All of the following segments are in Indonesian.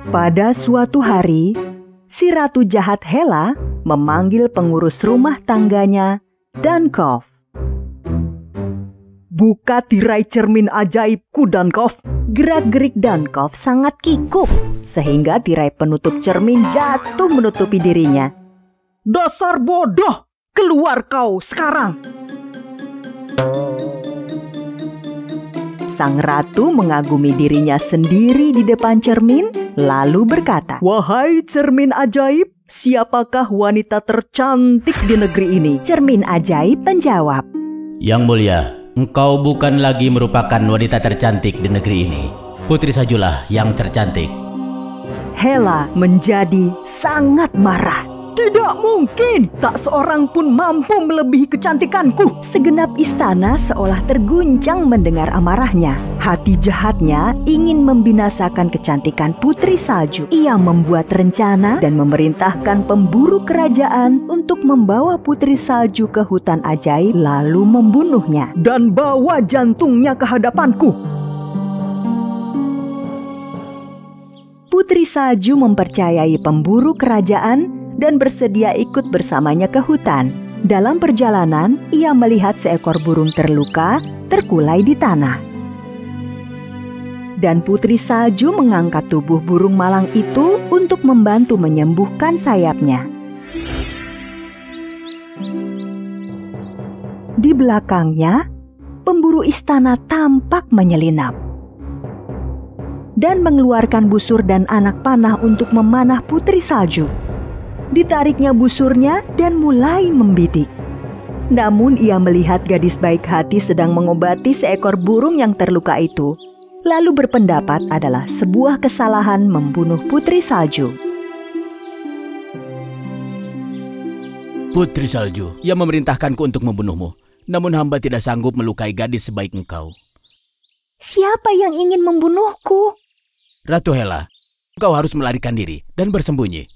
Pada suatu hari, si ratu jahat Hela memanggil pengurus rumah tangganya, Dunkov. "Buka tirai cermin ajaibku, Dunkov." Gerak-gerik Dunkov sangat kikuk, sehingga tirai penutup cermin jatuh menutupi dirinya. "Dasar bodoh! Keluar kau sekarang!" Sang ratu mengagumi dirinya sendiri di depan cermin, lalu berkata, "Wahai cermin ajaib, siapakah wanita tercantik di negeri ini?" Cermin ajaib menjawab, "Yang mulia, engkau bukan lagi merupakan wanita tercantik di negeri ini. Putri Saljulah yang tercantik." Hela menjadi sangat marah. "Tidak mungkin, tak seorang pun mampu melebihi kecantikanku." Segenap istana seolah terguncang mendengar amarahnya. Hati jahatnya ingin membinasakan kecantikan Putri Salju. Ia membuat rencana dan memerintahkan pemburu kerajaan untuk membawa Putri Salju ke hutan ajaib lalu membunuhnya. "Dan bawa jantungnya ke hadapanku." Putri Salju mempercayai pemburu kerajaan dan bersedia ikut bersamanya ke hutan. Dalam perjalanan, ia melihat seekor burung terluka terkulai di tanah. Dan Putri Salju mengangkat tubuh burung malang itu untuk membantu menyembuhkan sayapnya. Di belakangnya, pemburu istana tampak menyelinap dan mengeluarkan busur dan anak panah untuk memanah Putri Salju. Ditariknya busurnya dan mulai membidik. Namun ia melihat gadis baik hati sedang mengobati seekor burung yang terluka itu, lalu berpendapat adalah sebuah kesalahan membunuh Putri Salju. "Putri Salju, ia memerintahkanku untuk membunuhmu. Namun hamba tidak sanggup melukai gadis sebaik engkau." "Siapa yang ingin membunuhku?" "Ratu Hela, engkau harus melarikan diri dan bersembunyi."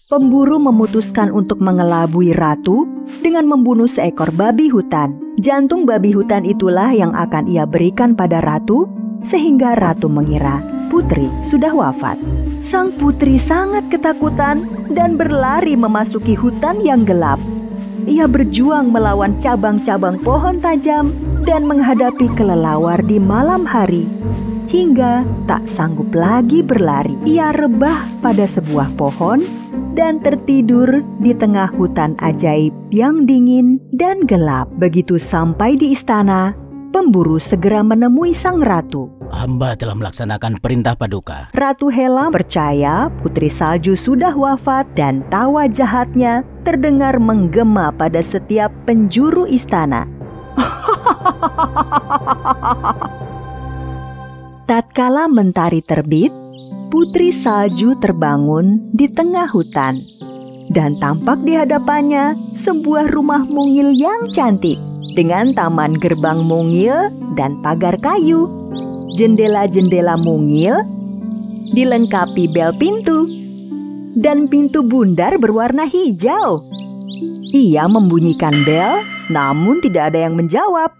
Pemburu memutuskan untuk mengelabui ratu dengan membunuh seekor babi hutan. Jantung babi hutan itulah yang akan ia berikan pada ratu, sehingga ratu mengira putri sudah wafat. Sang putri sangat ketakutan dan berlari memasuki hutan yang gelap. Ia berjuang melawan cabang-cabang pohon tajam dan menghadapi kelelawar di malam hari. Hingga tak sanggup lagi berlari, ia rebah pada sebuah pohon dan tertidur di tengah hutan ajaib yang dingin dan gelap. Begitu sampai di istana, pemburu segera menemui sang ratu. "Hamba telah melaksanakan perintah paduka." Ratu Hela percaya Putri Salju sudah wafat dan tawa jahatnya terdengar menggema pada setiap penjuru istana. Tatkala mentari terbit, Putri Salju terbangun di tengah hutan. Dan tampak di hadapannya sebuah rumah mungil yang cantik, dengan taman gerbang mungil dan pagar kayu. Jendela-jendela mungil dilengkapi bel pintu, dan pintu bundar berwarna hijau. Ia membunyikan bel, namun tidak ada yang menjawab.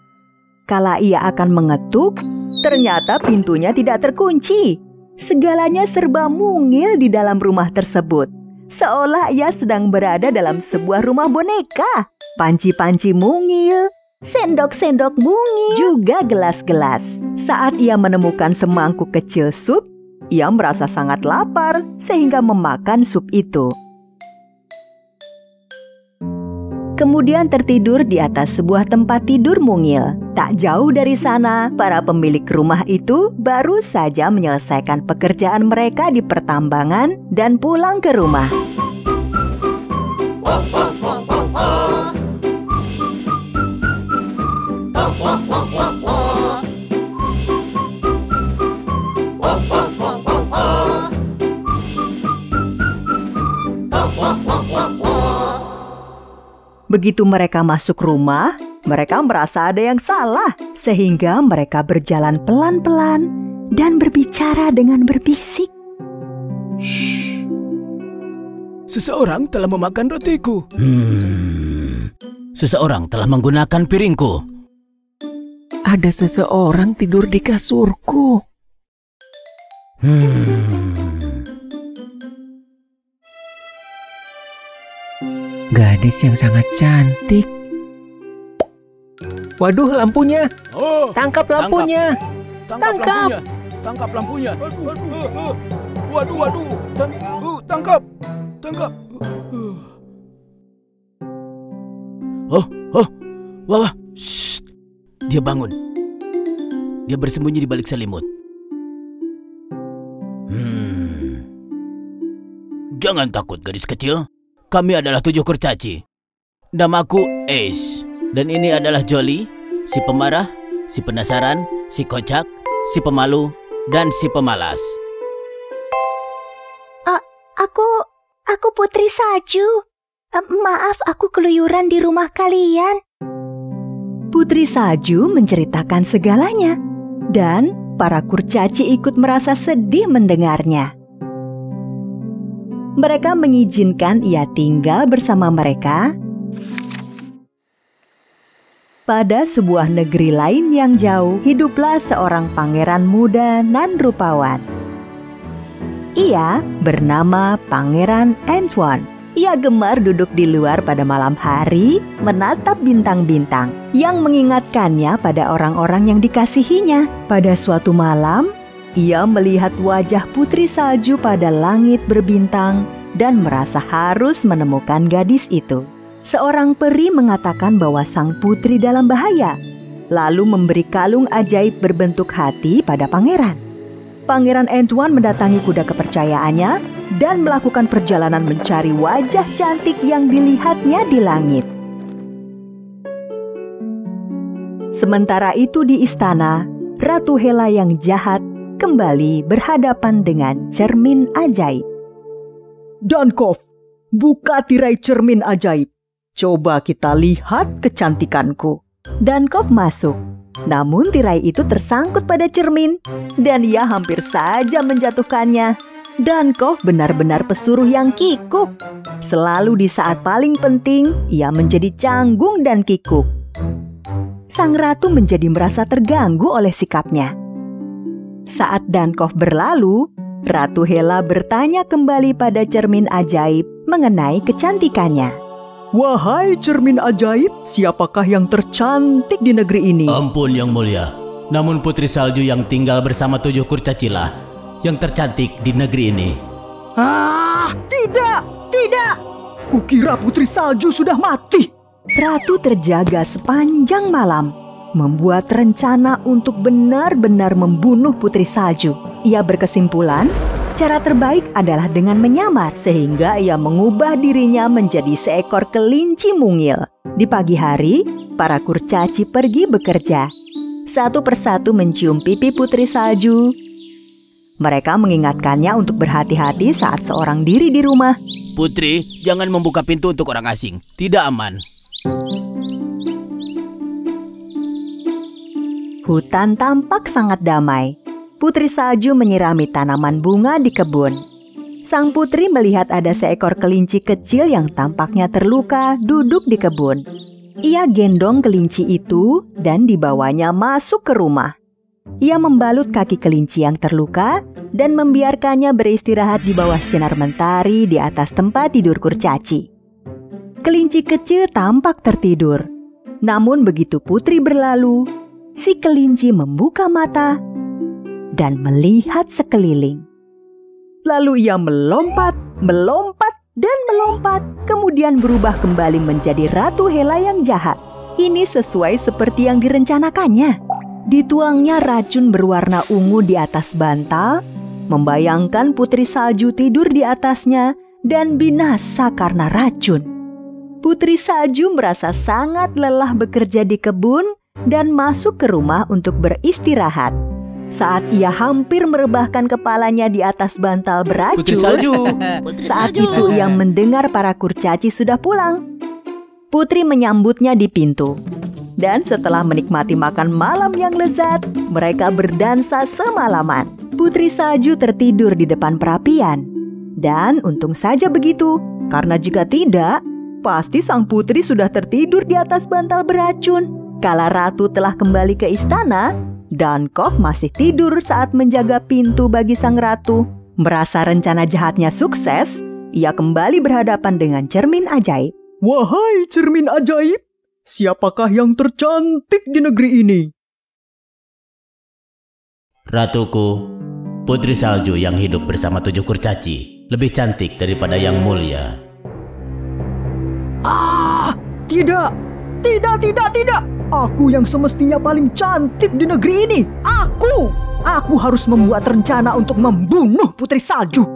Kala ia akan mengetuk, ternyata pintunya tidak terkunci. Segalanya serba mungil di dalam rumah tersebut, seolah ia sedang berada dalam sebuah rumah boneka. Panci-panci mungil, sendok-sendok mungil, juga gelas-gelas. Saat ia menemukan semangkuk kecil sup, ia merasa sangat lapar sehingga memakan sup itu. Kemudian tertidur di atas sebuah tempat tidur mungil. Tak jauh dari sana, para pemilik rumah itu baru saja menyelesaikan pekerjaan mereka di pertambangan dan pulang ke rumah. Begitu mereka masuk rumah, mereka merasa ada yang salah, sehingga mereka berjalan pelan-pelan dan berbicara dengan berbisik. "Shh. Seseorang telah memakan rotiku. Seseorang telah menggunakan piringku. Ada seseorang tidur di kasurku. gadis yang sangat cantik. Waduh, lampunya. Tangkap lampunya. Tangkap. Tangkap lampunya. Waduh. Tangkap. Wah. Shh. Dia bangun. Dia bersembunyi di balik selimut. Jangan takut, gadis kecil. Kami adalah 7 kurcaci. Namaku Ace. Dan ini adalah Jolly, si pemarah, si penasaran, si kocak, si pemalu, dan si pemalas. Aku Putri Salju. Maaf, aku keluyuran di rumah kalian. Putri Salju menceritakan segalanya, dan para kurcaci ikut merasa sedih mendengarnya. Mereka mengizinkan ia tinggal bersama mereka pada sebuah negeri lain yang jauh. Hiduplah seorang pangeran muda nan rupawan. Ia bernama Pangeran Antoine. Ia gemar duduk di luar pada malam hari, menatap bintang-bintang yang mengingatkannya pada orang-orang yang dikasihinya. Pada suatu malam, ia melihat wajah Putri Salju pada langit berbintang dan merasa harus menemukan gadis itu. Seorang peri mengatakan bahwa sang putri dalam bahaya, lalu memberi kalung ajaib berbentuk hati pada pangeran. Pangeran Antoine mendatangi kuda kepercayaannya dan melakukan perjalanan mencari wajah cantik yang dilihatnya di langit. Sementara itu di istana, Ratu Hela yang jahat kembali berhadapan dengan cermin ajaib. Dankov, buka tirai cermin ajaib. Coba kita lihat kecantikanku. Dankov masuk. Namun tirai itu tersangkut pada cermin dan ia hampir saja menjatuhkannya. Dankov benar-benar pesuruh yang kikuk. Selalu di saat paling penting, ia menjadi canggung dan kikuk. Sang ratu menjadi merasa terganggu oleh sikapnya. Saat Dankov berlalu, Ratu Hela bertanya kembali pada cermin ajaib mengenai kecantikannya. Wahai cermin ajaib, siapakah yang tercantik di negeri ini? Ampun yang mulia, namun Putri Salju yang tinggal bersama 7 kurcacilah yang tercantik di negeri ini. Tidak. Kukira Putri Salju sudah mati. Ratu terjaga sepanjang malam, membuat rencana untuk benar-benar membunuh Putri Salju. Ia berkesimpulan, cara terbaik adalah dengan menyamar, sehingga ia mengubah dirinya menjadi seekor kelinci mungil. Di pagi hari, para kurcaci pergi bekerja. Satu persatu mencium pipi Putri Salju. Mereka mengingatkannya untuk berhati-hati saat seorang diri di rumah. Putri, jangan membuka pintu untuk orang asing. Tidak aman. Hutan tampak sangat damai. Putri Salju menyirami tanaman bunga di kebun. Sang putri melihat ada seekor kelinci kecil yang tampaknya terluka duduk di kebun. Ia gendong kelinci itu dan dibawanya masuk ke rumah. Ia membalut kaki kelinci yang terluka dan membiarkannya beristirahat di bawah sinar mentari di atas tempat tidur kurcaci. Kelinci kecil tampak tertidur. Namun begitu putri berlalu, si kelinci membuka mata dan melihat sekeliling. Lalu ia melompat, kemudian berubah kembali menjadi Ratu Hela yang jahat. Ini sesuai seperti yang direncanakannya. Dituangnya racun berwarna ungu di atas bantal, membayangkan Putri Salju tidur di atasnya dan binasa karena racun. Putri Salju merasa sangat lelah bekerja di kebun dan masuk ke rumah untuk beristirahat. Saat ia hampir merebahkan kepalanya di atas bantal beracun, Putri Salju. saat itu ia mendengar para kurcaci sudah pulang. Putri menyambutnya di pintu. Dan setelah menikmati makan malam yang lezat, mereka berdansa semalaman. Putri Salju tertidur di depan perapian. Dan untung saja begitu, karena jika tidak, pasti sang putri sudah tertidur di atas bantal beracun. Kala ratu telah kembali ke istana, Dankov masih tidur saat menjaga pintu bagi sang ratu. Merasa rencana jahatnya sukses, ia kembali berhadapan dengan cermin ajaib. Wahai cermin ajaib, siapakah yang tercantik di negeri ini? Ratuku, putri salju yang hidup bersama 7 kurcaci lebih cantik daripada yang mulia. Tidak. Aku yang semestinya paling cantik di negeri ini. Aku harus membuat rencana untuk membunuh putri salju.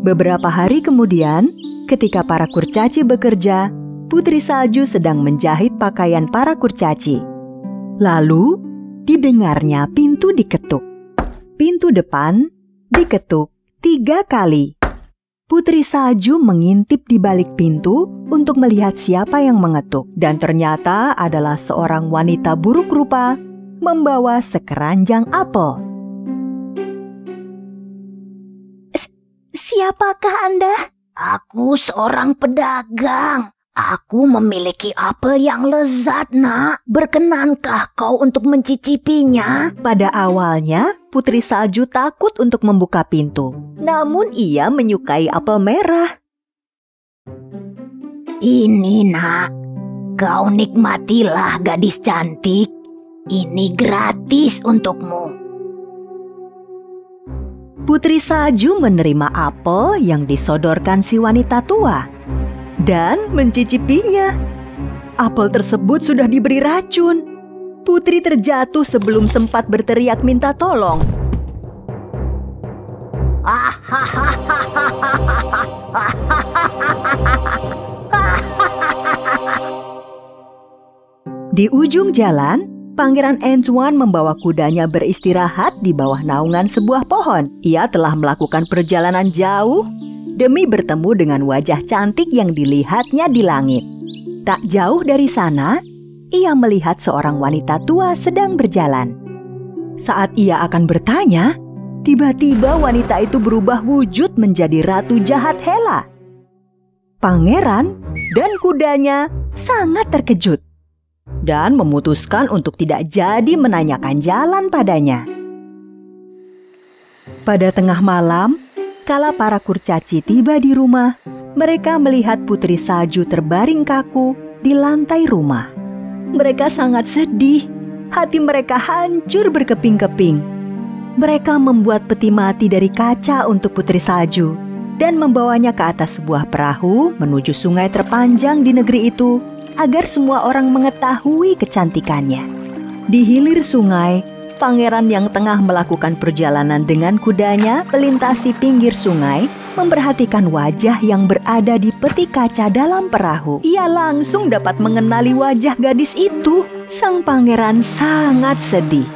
Beberapa hari kemudian, ketika para kurcaci bekerja, putri salju sedang menjahit pakaian para kurcaci. Lalu, didengarnya pintu diketuk. Pintu depan diketuk 3 kali. Putri salju mengintip di balik pintu untuk melihat siapa yang mengetuk. Dan ternyata adalah seorang wanita buruk rupa membawa sekeranjang apel. Siapakah Anda? Aku seorang pedagang. Aku memiliki apel yang lezat, Nak. Berkenankah kau untuk mencicipinya? Pada awalnya, putri salju takut untuk membuka pintu. Namun ia menyukai apel merah. Ini, Nak. Kau nikmatilah, gadis cantik. Ini gratis untukmu. Putri salju menerima apel yang disodorkan si wanita tua dan mencicipinya. Apel tersebut sudah diberi racun. Putri terjatuh sebelum sempat berteriak minta tolong. Di ujung jalan, Pangeran Antoine membawa kudanya beristirahat di bawah naungan sebuah pohon. Ia telah melakukan perjalanan jauh demi bertemu dengan wajah cantik yang dilihatnya di langit. Tak jauh dari sana, ia melihat seorang wanita tua sedang berjalan. Saat ia akan bertanya, tiba-tiba wanita itu berubah wujud menjadi ratu jahat Hela. Pangeran dan kudanya sangat terkejut dan memutuskan untuk tidak jadi menanyakan jalan padanya. Pada tengah malam, kala para kurcaci tiba di rumah, mereka melihat putri salju terbaring kaku di lantai rumah. Mereka sangat sedih, hati mereka hancur berkeping-keping. Mereka membuat peti mati dari kaca untuk putri salju dan membawanya ke atas sebuah perahu menuju sungai terpanjang di negeri itu, agar semua orang mengetahui kecantikannya. Di hilir sungai, pangeran yang tengah melakukan perjalanan dengan kudanya melintasi pinggir sungai, memperhatikan wajah yang berada di peti kaca dalam perahu. Ia langsung dapat mengenali wajah gadis itu. Sang pangeran sangat sedih.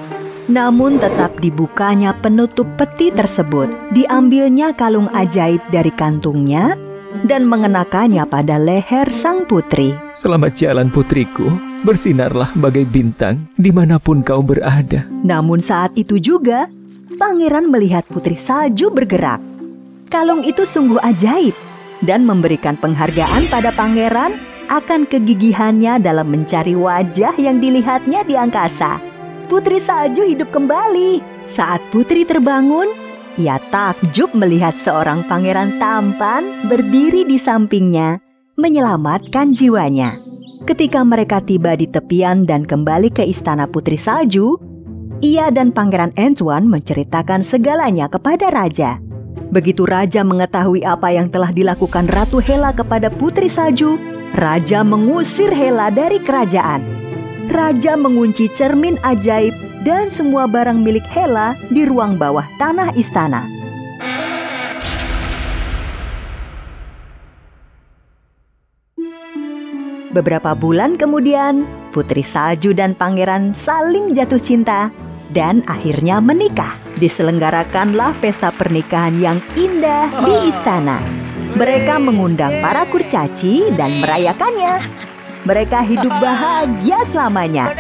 Namun tetap dibukanya penutup peti tersebut. Diambilnya kalung ajaib dari kantungnya dan mengenakannya pada leher sang putri. Selamat jalan putriku, bersinarlah bagai bintang dimanapun kau berada. Namun saat itu juga, pangeran melihat putri salju bergerak. Kalung itu sungguh ajaib dan memberikan penghargaan pada pangeran akan kegigihannya dalam mencari wajah yang dilihatnya di angkasa. Putri salju hidup kembali. Saat putri terbangun, ia takjub melihat seorang pangeran tampan berdiri di sampingnya, menyelamatkan jiwanya. Ketika mereka tiba di tepian dan kembali ke istana putri salju, ia dan Pangeran Antoine menceritakan segalanya kepada raja. Begitu raja mengetahui apa yang telah dilakukan Ratu Hela kepada putri salju, raja mengusir Hela dari kerajaan. Raja mengunci cermin ajaib dan semua barang milik Hela di ruang bawah tanah istana. Beberapa bulan kemudian, putri salju dan pangeran saling jatuh cinta dan akhirnya menikah. Diselenggarakanlah pesta pernikahan yang indah di istana. Mereka mengundang para kurcaci dan merayakannya. Mereka hidup bahagia selamanya.